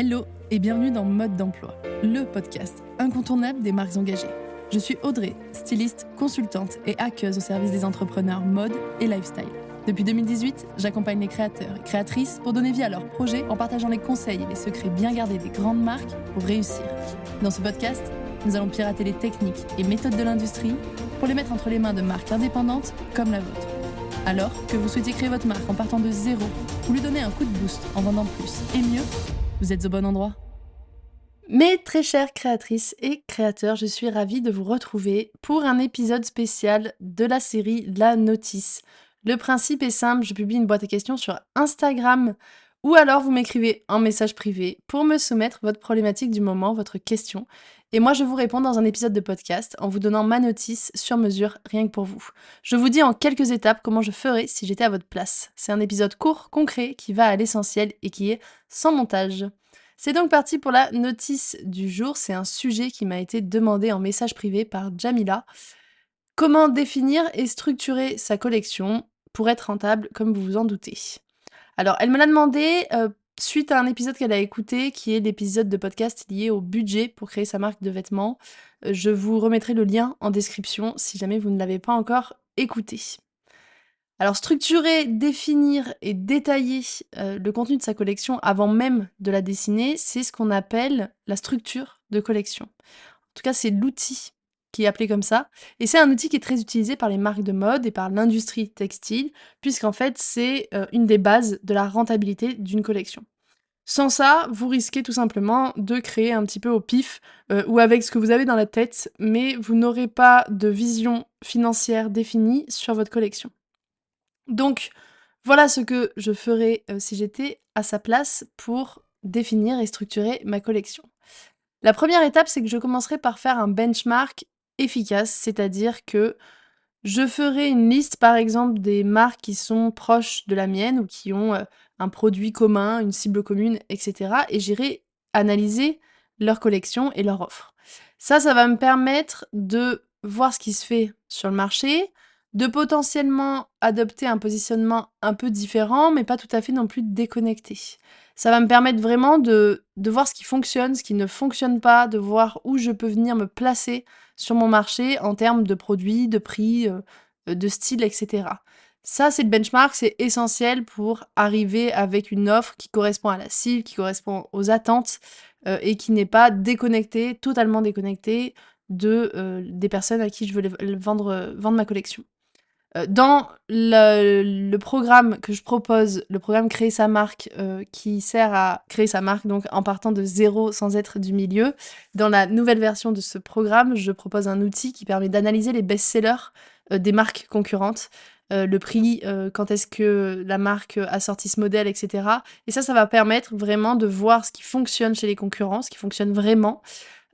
Hello et bienvenue dans Mode d'emploi, le podcast incontournable des marques engagées. Je suis Audrey, styliste, consultante et hackeuse au service des entrepreneurs mode et lifestyle. Depuis 2018, j'accompagne les créateurs et créatrices pour donner vie à leurs projets en partageant les conseils et les secrets bien gardés des grandes marques pour réussir. Dans ce podcast, nous allons pirater les techniques et méthodes de l'industrie pour les mettre entre les mains de marques indépendantes comme la vôtre. Alors que vous souhaitez créer votre marque en partant de zéro ou lui donner un coup de boost en vendant plus et mieux, vous êtes au bon endroit. Mes très chères créatrices et créateurs, je suis ravie de vous retrouver pour un épisode spécial de la série La Notice. Le principe est simple, je publie une boîte à questions sur Instagram ou alors vous m'écrivez en message privé pour me soumettre votre problématique du moment, votre question. Et moi, je vous réponds dans un épisode de podcast en vous donnant ma notice sur mesure, rien que pour vous. Je vous dis en quelques étapes comment je ferais si j'étais à votre place. C'est un épisode court, concret, qui va à l'essentiel et qui est sans montage. C'est donc parti pour la notice du jour. C'est un sujet qui m'a été demandé en message privé par Jamila. Comment définir et structurer sa collection pour être rentable, comme vous vous en doutez. Alors, elle me l'a demandé suite à un épisode qu'elle a écouté, qui est l'épisode de podcast lié au budget pour créer sa marque de vêtements. Je vous remettrai le lien en description si jamais vous ne l'avez pas encore écouté. Alors, structurer, définir et détailler le contenu de sa collection avant même de la dessiner, c'est ce qu'on appelle la structure de collection. En tout cas, c'est l'outil qui est appelé comme ça. Et c'est un outil qui est très utilisé par les marques de mode et par l'industrie textile, puisqu'en fait, c'est une des bases de la rentabilité d'une collection. Sans ça, vous risquez tout simplement de créer un petit peu au pif ou avec ce que vous avez dans la tête, mais vous n'aurez pas de vision financière définie sur votre collection. Donc, voilà ce que je ferais si j'étais à sa place pour définir et structurer ma collection. La première étape, c'est que je commencerai par faire un benchmark efficace, c'est-à-dire que je ferai une liste, par exemple, des marques qui sont proches de la mienne ou qui ont un produit commun, une cible commune, etc. Et j'irai analyser leur collection et leur offre. Ça va me permettre de voir ce qui se fait sur le marché, de potentiellement adopter un positionnement un peu différent, mais pas tout à fait non plus déconnecté. Ça va me permettre vraiment de voir ce qui fonctionne, ce qui ne fonctionne pas, de voir où je peux venir me placer sur mon marché en termes de produits, de prix, de style, etc. Ça, c'est le benchmark, c'est essentiel pour arriver avec une offre qui correspond à la cible, qui correspond aux attentes et qui n'est pas déconnectée, totalement déconnectée des personnes à qui je veux vendre ma collection. Dans le programme que je propose, le programme Créer sa marque, qui sert à créer sa marque donc en partant de zéro sans être du milieu, dans la nouvelle version de ce programme, je propose un outil qui permet d'analyser les best-sellers des marques concurrentes, le prix, quand est-ce que la marque a sorti ce modèle, etc. Et ça va permettre vraiment de voir ce qui fonctionne chez les concurrents, ce qui fonctionne vraiment,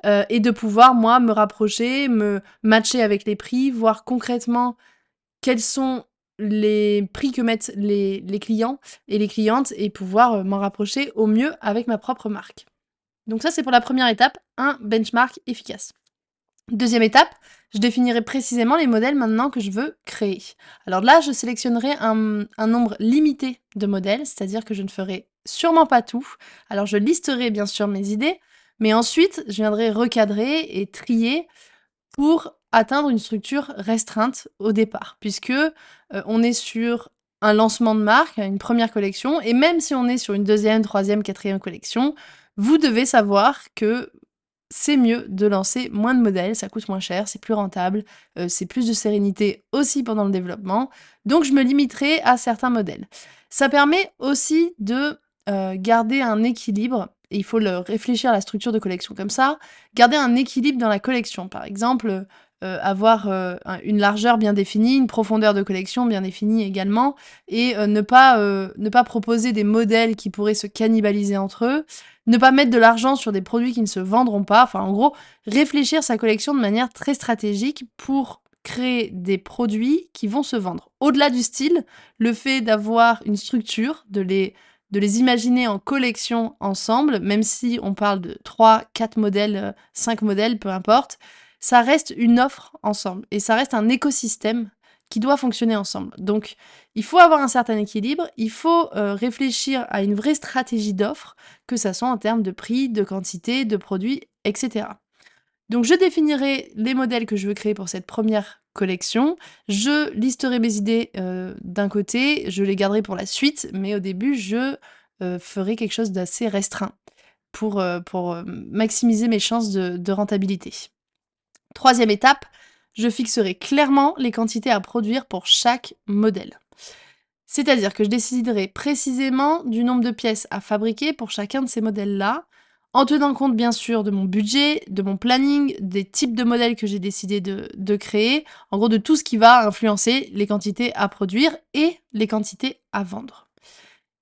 et de pouvoir, moi, me rapprocher, me matcher avec les prix, voir concrètement quels sont les prix que mettent les clients et les clientes et pouvoir m'en rapprocher au mieux avec ma propre marque. Donc ça, c'est pour la première étape, un benchmark efficace. Deuxième étape, je définirai précisément les modèles maintenant que je veux créer. Alors là, je sélectionnerai un nombre limité de modèles, c'est-à-dire que je ne ferai sûrement pas tout. Alors je listerai bien sûr mes idées, mais ensuite, je viendrai recadrer et trier pour atteindre une structure restreinte au départ, puisque on est sur un lancement de marque, une première collection, et même si on est sur une deuxième, troisième, quatrième collection, vous devez savoir que c'est mieux de lancer moins de modèles, ça coûte moins cher, c'est plus rentable, c'est plus de sérénité aussi pendant le développement, donc je me limiterai à certains modèles. Ça permet aussi de garder un équilibre, et il faut réfléchir à la structure de collection comme ça, garder un équilibre dans la collection. Par exemple, avoir une largeur bien définie, une profondeur de collection bien définie également, et ne pas proposer des modèles qui pourraient se cannibaliser entre eux, ne pas mettre de l'argent sur des produits qui ne se vendront pas, enfin en gros, réfléchir sa collection de manière très stratégique pour créer des produits qui vont se vendre. Au-delà du style, le fait d'avoir une structure, de les imaginer en collection ensemble, même si on parle de 3, 4 modèles, 5 modèles, peu importe, ça reste une offre ensemble et ça reste un écosystème qui doit fonctionner ensemble. Donc, il faut avoir un certain équilibre, il faut réfléchir à une vraie stratégie d'offre, que ça soit en termes de prix, de quantité, de produits, etc. Donc, je définirai les modèles que je veux créer pour cette première collection. Je listerai mes idées d'un côté, je les garderai pour la suite, mais au début, je ferai quelque chose d'assez restreint pour maximiser mes chances de rentabilité. Troisième étape, je fixerai clairement les quantités à produire pour chaque modèle. C'est-à-dire que je déciderai précisément du nombre de pièces à fabriquer pour chacun de ces modèles-là, en tenant compte bien sûr de mon budget, de mon planning, des types de modèles que j'ai décidé de créer, en gros de tout ce qui va influencer les quantités à produire et les quantités à vendre.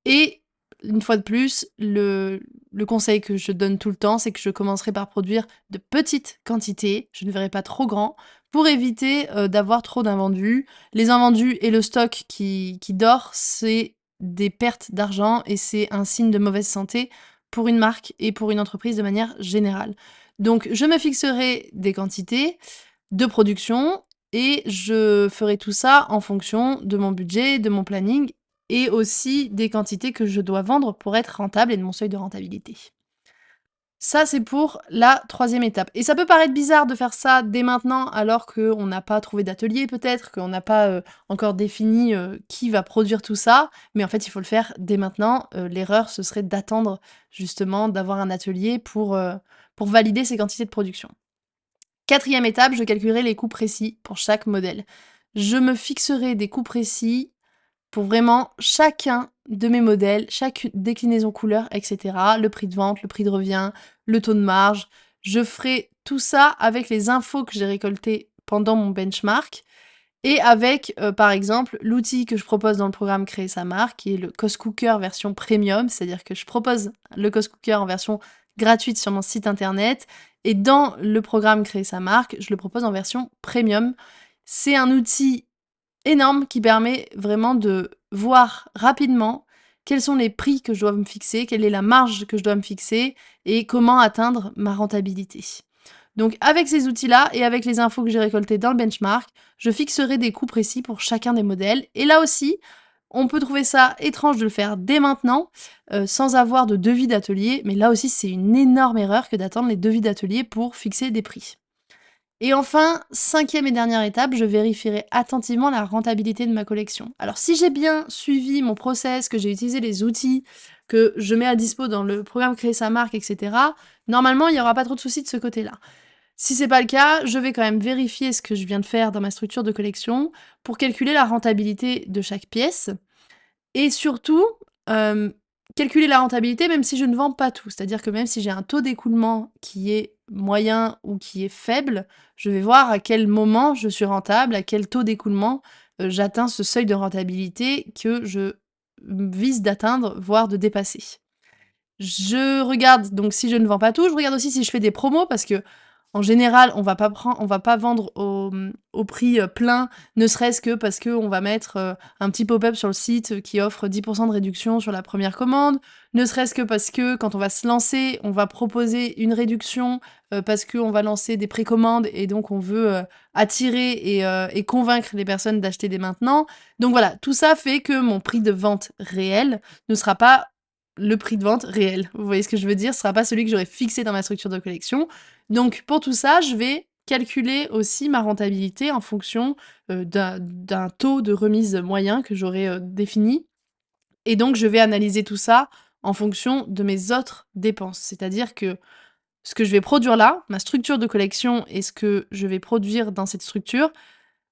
Et une fois de plus, le conseil que je donne tout le temps, c'est que je commencerai par produire de petites quantités, je ne verrai pas trop grand, pour éviter d'avoir trop d'invendus. Les invendus et le stock qui dort, c'est des pertes d'argent et c'est un signe de mauvaise santé pour une marque et pour une entreprise de manière générale. Donc je me fixerai des quantités de production et je ferai tout ça en fonction de mon budget, de mon planning et aussi des quantités que je dois vendre pour être rentable et de mon seuil de rentabilité. Ça, c'est pour la troisième étape. Et ça peut paraître bizarre de faire ça dès maintenant, alors qu'on n'a pas trouvé d'atelier peut-être, qu'on n'a pas encore défini qui va produire tout ça, mais en fait, il faut le faire dès maintenant. L'erreur, ce serait d'attendre justement d'avoir un atelier pour valider ces quantités de production. Quatrième étape, je calculerai les coûts précis pour chaque modèle. Je me fixerai des coûts précis pour vraiment chacun de mes modèles, chaque déclinaison couleur, etc. Le prix de vente, le prix de revient, le taux de marge. Je ferai tout ça avec les infos que j'ai récoltées pendant mon benchmark et avec, par exemple, l'outil que je propose dans le programme Créer sa marque, qui est le Cost Cooker version premium, c'est-à-dire que je propose le Cost Cooker en version gratuite sur mon site internet et dans le programme Créer sa marque, je le propose en version premium. C'est un outil énorme qui permet vraiment de voir rapidement quels sont les prix que je dois me fixer, quelle est la marge que je dois me fixer et comment atteindre ma rentabilité. Donc avec ces outils-là et avec les infos que j'ai récoltées dans le benchmark, je fixerai des coûts précis pour chacun des modèles. Et là aussi, on peut trouver ça étrange de le faire dès maintenant, sans avoir de devis d'atelier, mais là aussi c'est une énorme erreur que d'attendre les devis d'atelier pour fixer des prix. Et enfin, cinquième et dernière étape, je vérifierai attentivement la rentabilité de ma collection. Alors si j'ai bien suivi mon process, que j'ai utilisé les outils que je mets à dispo dans le programme Créer sa marque, etc., normalement, il n'y aura pas trop de soucis de ce côté-là. Si c'est pas le cas, je vais quand même vérifier ce que je viens de faire dans ma structure de collection pour calculer la rentabilité de chaque pièce et surtout, calculer la rentabilité même si je ne vends pas tout. C'est-à-dire que même si j'ai un taux d'écoulement qui est moyen ou qui est faible, je vais voir à quel moment je suis rentable, à quel taux d'écoulement, j'atteins ce seuil de rentabilité que je vise d'atteindre, voire de dépasser. Je regarde donc si je ne vends pas tout, je regarde aussi si je fais des promos parce que en général, on va pas vendre au prix, plein, ne serait-ce que parce qu'on va mettre, un petit pop-up sur le site, qui offre 10 de réduction sur la première commande, ne serait-ce que parce que quand on va se lancer, on va proposer une réduction, parce qu'on va lancer des précommandes et donc on veut, attirer et convaincre les personnes d'acheter dès maintenant. Donc voilà, tout ça fait que mon prix de vente réel ne sera pas le prix de vente réel. Vous voyez ce que je veux dire? Ce sera pas celui que j'aurais fixé dans ma structure de collection. Donc pour tout ça, je vais calculer aussi ma rentabilité en fonction, d'un taux de remise moyen que j'aurai, défini et donc je vais analyser tout ça en fonction de mes autres dépenses. C'est-à-dire que ce que je vais produire là, ma structure de collection et ce que je vais produire dans cette structure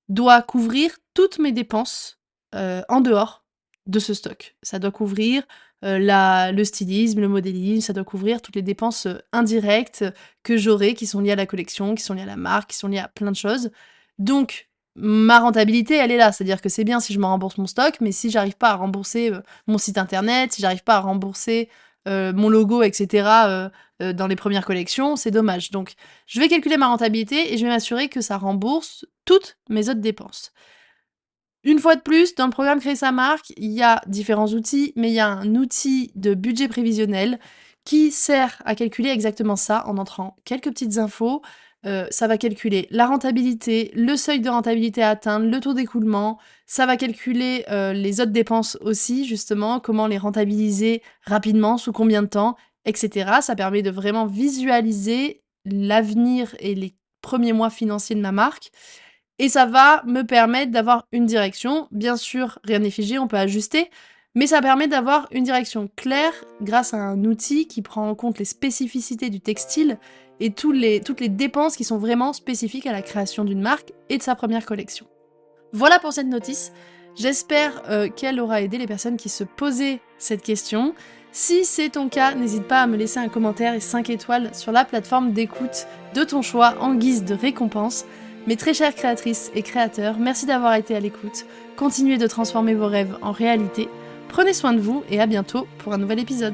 doit couvrir toutes mes dépenses, en dehors de ce stock. Ça doit couvrir, le stylisme, le modélisme, ça doit couvrir toutes les dépenses, indirectes que j'aurai, qui sont liées à la collection, qui sont liées à la marque, qui sont liées à plein de choses. Donc ma rentabilité, elle est là. C'est-à-dire que c'est bien si je me rembourse mon stock, mais si j'arrive pas à rembourser, mon site internet, si j'arrive pas à rembourser, mon logo et cetera, dans les premières collections, c'est dommage. Donc je vais calculer ma rentabilité et je vais m'assurer que ça rembourse toutes mes autres dépenses. Une fois de plus, dans le programme Créer sa marque, il y a différents outils, mais il y a un outil de budget prévisionnel qui sert à calculer exactement ça en entrant quelques petites infos. ça va calculer la rentabilité, le seuil de rentabilité à atteindre, le taux d'écoulement. Ça va calculer les autres dépenses aussi, justement, comment les rentabiliser rapidement, sous combien de temps, etc. Ça permet de vraiment visualiser l'avenir et les premiers mois financiers de ma marque. Et ça va me permettre d'avoir une direction. Bien sûr, rien n'est figé, on peut ajuster, mais ça permet d'avoir une direction claire grâce à un outil qui prend en compte les spécificités du textile et toutes les dépenses qui sont vraiment spécifiques à la création d'une marque et de sa première collection. Voilà pour cette notice. J'espère qu'elle aura aidé les personnes qui se posaient cette question. Si c'est ton cas, n'hésite pas à me laisser un commentaire et 5 étoiles sur la plateforme d'écoute de ton choix en guise de récompense. Mes très chères créatrices et créateurs, merci d'avoir été à l'écoute. Continuez de transformer vos rêves en réalité. Prenez soin de vous et à bientôt pour un nouvel épisode.